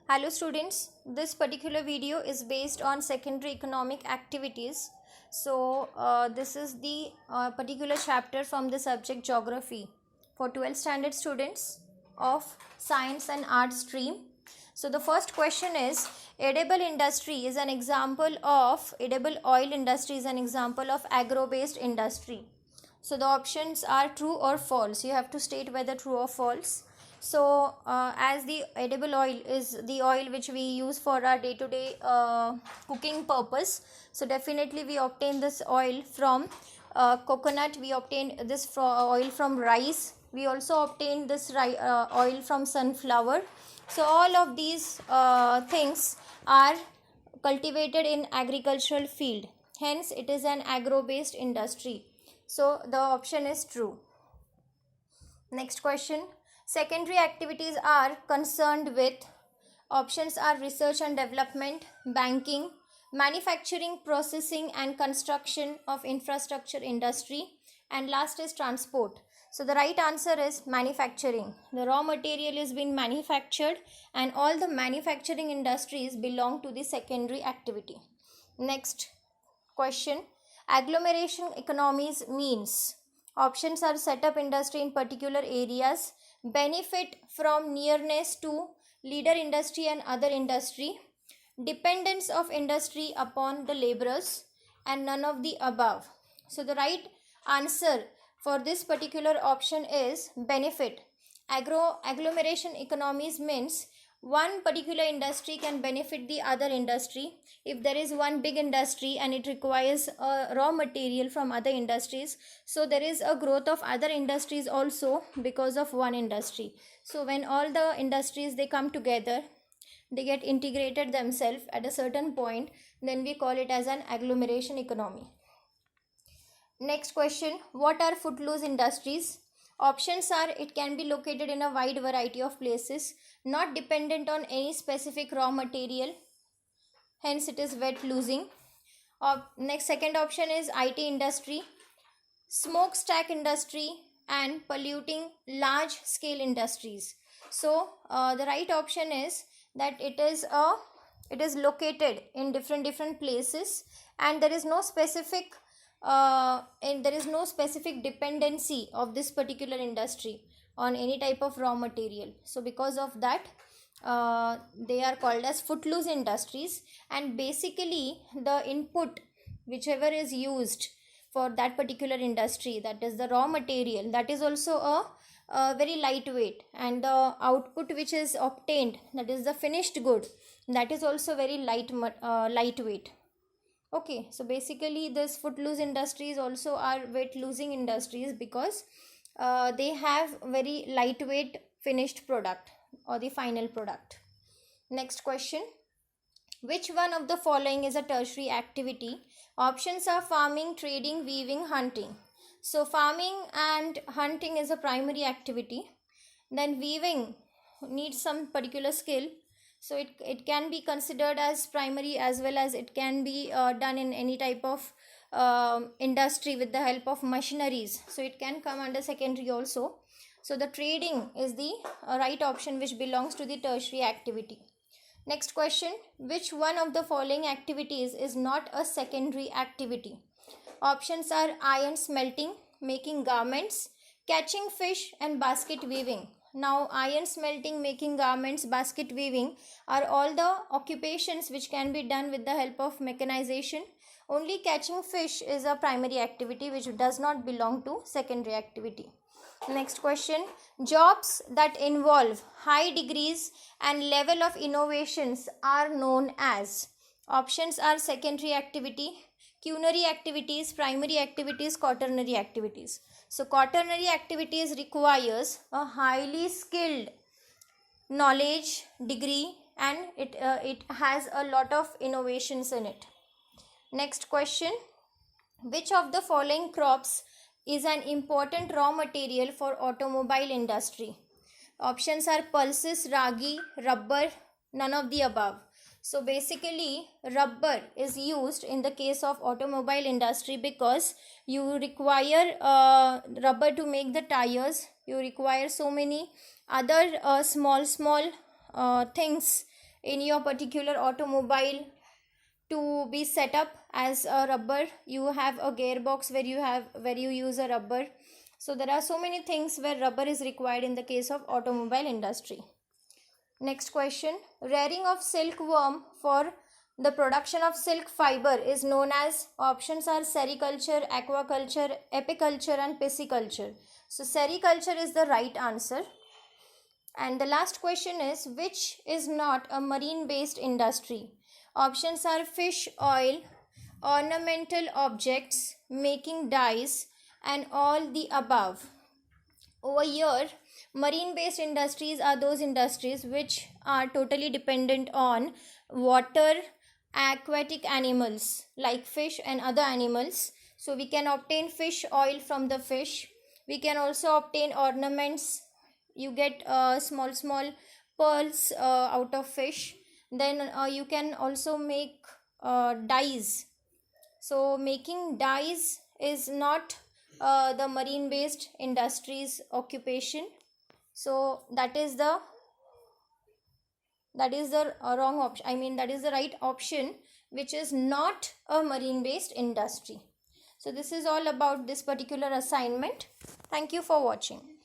Hello students, this particular video is based on secondary economic activities. This is the particular chapter from the subject geography for 12th standard students of science and art stream. So the first question is, edible industry is an example of, edible oil industry is an example of agro-based industry. So the options are true or false. You have to state whether true or false. So as the edible oil is the oil which we use for our day-to-day cooking purpose, so definitely we obtain this oil from coconut, we obtain this oil from rice, we also obtain this oil from sunflower. So all of these things are cultivated in agricultural field, hence it is an agro-based industry. So the option is true. Next question. Secondary activities are concerned with, options are research and development, banking, manufacturing, processing and construction of infrastructure industry, and last is transport. So the right answer is manufacturing. The raw material is being manufactured and all the manufacturing industries belong to the secondary activity. Next question. Agglomeration economies means, options are set up industry in particular areas, benefit from nearness to leader industry and other industry, dependence of industry upon the laborers, and none of the above. So the right answer for this particular option is benefit. Agglomeration economies means one particular industry can benefit the other industry. If there is one big industry and it requires raw material from other industries, so there is a growth of other industries also because of one industry. So when all the industries they come together, they get integrated themselves at a certain point, then we call it as an agglomeration economy. Next question. What are footloose industries? Options are, it can be located in a wide variety of places, not dependent on any specific raw material, hence it is wet loosing. Second option is IT industry, smokestack industry, and polluting large scale industries. So the right option is that it is located in different places, and there is no specific dependency of this particular industry on any type of raw material. So because of that they are called as footloose industries, and basically the input whichever is used for that particular industry, that is the raw material, that is also a very lightweight, and the output which is obtained, that is the finished good, that is also very lightweight. Okay, so basically this footloose industries also are weight losing industries because they have very lightweight finished product or the final product. Next question. Which one of the following is a tertiary activity? Options are farming, trading, weaving, hunting. So farming and hunting is a primary activity. Then weaving needs some particular skill. So it can be considered as primary as well as it can be done in any type of industry with the help of machineries. So it can come under secondary also. So the trading is the right option which belongs to the tertiary activity. Next question. Which one of the following activities is not a secondary activity? Options are iron smelting, making garments, catching fish, and basket weaving. Now iron smelting, making garments, basket weaving are all the occupations which can be done with the help of mechanization. Only catching fish is a primary activity which does not belong to secondary activity. Next question. Jobs that involve high degrees and level of innovations are known as. Options are secondary activity, culinary activities, primary activities, quaternary activities. So quaternary activities requires a highly skilled knowledge, degree, and it has a lot of innovations in it. Next question. Which of the following crops is an important raw material for automobile industry? Options are pulses, ragi, rubber, none of the above. So basically rubber is used in the case of automobile industry because you require rubber to make the tires. You require so many other small things in your particular automobile to be set up as a rubber. You have a gearbox where you use a rubber. So there are so many things where rubber is required in the case of automobile industry. Next question. Rearing of silkworm for the production of silk fiber is known as, options are sericulture, aquaculture, apiculture and pisciculture. So sericulture is the right answer. And the last question is, which is not a marine based industry? Options are fish oil, ornamental objects, making dyes and all the above. Over here, marine based industries are those industries which are totally dependent on water, aquatic animals like fish and other animals. So we can obtain fish oil from the fish. We can also obtain ornaments. You get small pearls out of fish. Then you can also make dyes. So making dyes is not the marine based industries occupation. So that is the wrong option. I mean, that is the right option, which is not a marine based industry. So this is all about this particular assignment. Thank you for watching.